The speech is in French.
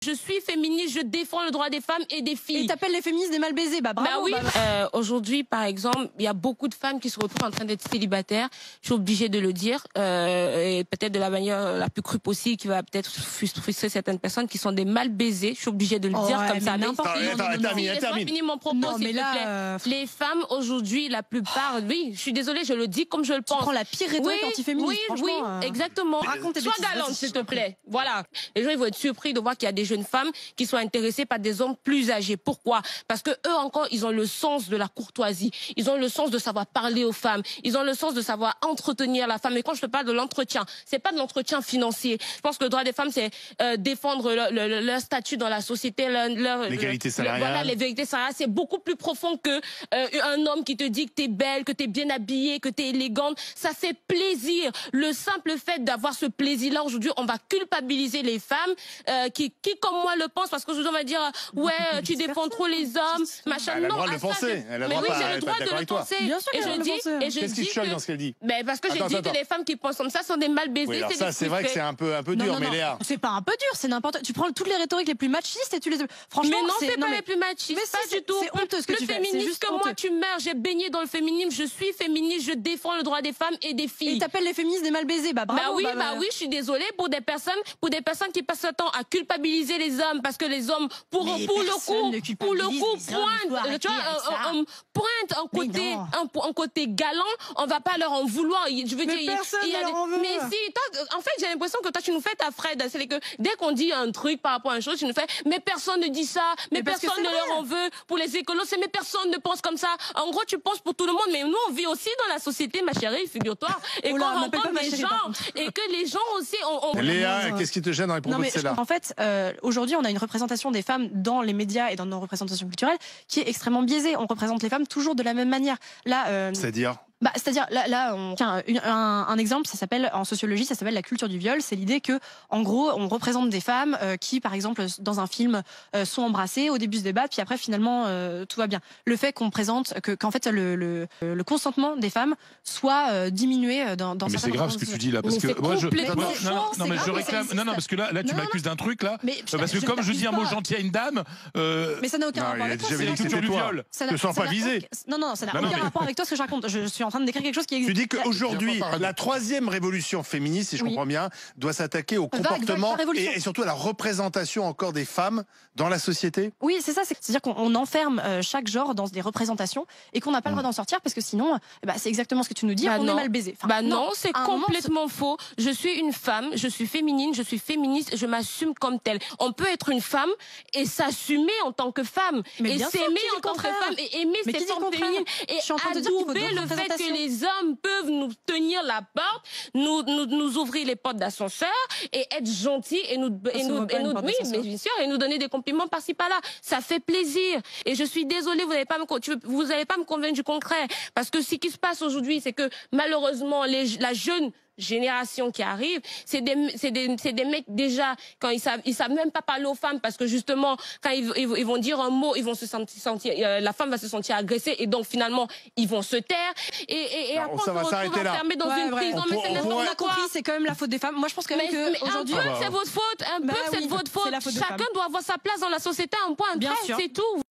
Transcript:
Je suis féministe, je défends le droit des femmes et des filles. Et t'appelles les féministes des mal baisés, bah bravo. Bah oui. Aujourd'hui, par exemple, il y a beaucoup de femmes qui se retrouvent en train d'être célibataires. Je suis obligée de le dire, et peut-être de la manière la plus crue possible, qui va peut-être frustrer certaines personnes qui sont des mal baisés. Je suis obligée de le dire comme ça. Termine. Fini mon propos, s'il te plaît. Les femmes aujourd'hui, la plupart, oui, je suis désolée, je le dis comme je le pense. Tu prends la pire rhétorique antiféministe. Oui, exactement. Sois galante, s'il te plaît. Voilà. Les gens ils vont être surpris de voir qu'il y a des jeunes femmes qui sont intéressées par des hommes plus âgés. Pourquoi? Parce que eux encore, ils ont le sens de la courtoisie. Ils ont le sens de savoir parler aux femmes. Ils ont le sens de savoir entretenir la femme. Et quand je te parle de l'entretien, c'est pas de l'entretien financier. Je pense que le droit des femmes, c'est défendre leur statut dans la société, l'égalité salariale. Voilà, l'égalité salariale, c'est beaucoup plus profond que un homme qui te dit que t'es belle, que t'es bien habillée, que t'es élégante. Ça fait plaisir. Le simple fait d'avoir ce plaisir-là, aujourd'hui, on va culpabiliser les femmes qui comme moi le pensent, parce qu'aujourd'hui on va dire ouais, tu défends trop les hommes, machin. Elle a le droit de le penser. Mais oui, j'ai le droit de le penser. Et je dis, qu'est-ce qui te choque dans ce qu'elle dit? Parce que je dis que les femmes qui pensent comme ça sont des mal baisées. Oui, alors ça, c'est vrai que c'est un peu dur, mais Léa. C'est pas un peu dur, c'est n'importe. Tu prends toutes les rhétoriques les plus machistes et tu les. Franchement, mais non, c'est pas les plus machistes, pas du tout. C'est honteux ce que tu fais. Le féminisme, comme moi, tu meurs. J'ai baigné dans le féminisme. Je suis féministe. Je défends le droit des femmes et des filles. Et t'appelles les féministes des mal baisés, bah bravo. Bah oui, je suis désolée pour des personnes qui passent leur temps à culpabiliser les hommes, parce que les hommes pour le coup pointe un côté galant. On va pas leur en vouloir. Je veux dire, mais si, toi, en fait, j'ai l'impression que toi tu nous fais ta Fred. C'est que dès qu'on dit un truc par rapport à une chose, tu nous fais mais personne ne dit ça, mais personne ne leur en veut. Pour les écolos, c'est mais personne ne pense comme ça. En gros, tu penses pour tout le monde, mais nous on vit aussi dans la société, ma chérie, figure-toi. Et qu'on rencontre des gens et que les gens aussi Léa, qu'est-ce qui te gêne dans les propos de celle-là? En fait, aujourd'hui, on a une représentation des femmes dans les médias et dans nos représentations culturelles qui est extrêmement biaisée. On représente les femmes toujours de la même manière. Là, c'est-à-dire? C'est-à-dire, là, on tient un exemple, ça s'appelle, en sociologie, ça s'appelle la culture du viol. C'est l'idée que, en gros, on représente des femmes qui, par exemple, dans un film, sont embrassées, au début se débattent, puis après, finalement, tout va bien. Le fait qu'on présente, qu'en fait, le consentement des femmes soit diminué dans mais c'est grave ce que tu dis là, parce que moi, je réclame. Non, parce que là, tu m'accuses d'un truc là, parce que comme je dis un mot gentil à une dame, mais ça n'a aucun rapport avec toi. C'est la culture du viol. Ne sens pas visé. Non, ça n'a aucun rapport avec toi ce que je raconte. Je suis en train de décrire quelque chose qui existe. Tu dis qu'aujourd'hui, la troisième révolution féministe, si je comprends bien, doit s'attaquer au comportement et surtout à la représentation encore des femmes dans la société? Oui, c'est ça. C'est-à-dire qu'on enferme chaque genre dans des représentations et qu'on n'a pas le droit d'en sortir parce que sinon, c'est exactement ce que tu nous dis, on est mal baisé. Non, c'est complètement faux. Je suis une femme, je suis féminine, je suis féministe, je m'assume comme telle. On peut être une femme et s'assumer en tant que femme, et s'aimer en tant que femme, et aimer ses formes féminines, et adouber le fait que les hommes peuvent nous tenir la porte, nous ouvrir les portes d'ascenseur et être gentils et nous donner des compliments par-ci par-là. Ça fait plaisir. Et je suis désolée, vous n'allez pas me convaincre du concret, parce que ce qui se passe aujourd'hui, c'est que malheureusement la jeune génération qui arrive, c'est des mecs déjà, quand ils savent même pas parler aux femmes, parce que justement quand ils vont dire un mot, ils vont se sentir la femme va se sentir agressée, et donc finalement ils vont se taire et après on se retrouve enfermé dans une prison. Mais c'est n'importe quoi. On a compris, c'est quand même la faute des femmes. Moi je pense quand même que aujourd'hui, c'est votre faute, c'est votre faute. Chacun doit avoir sa place dans la société, un point, c'est tout.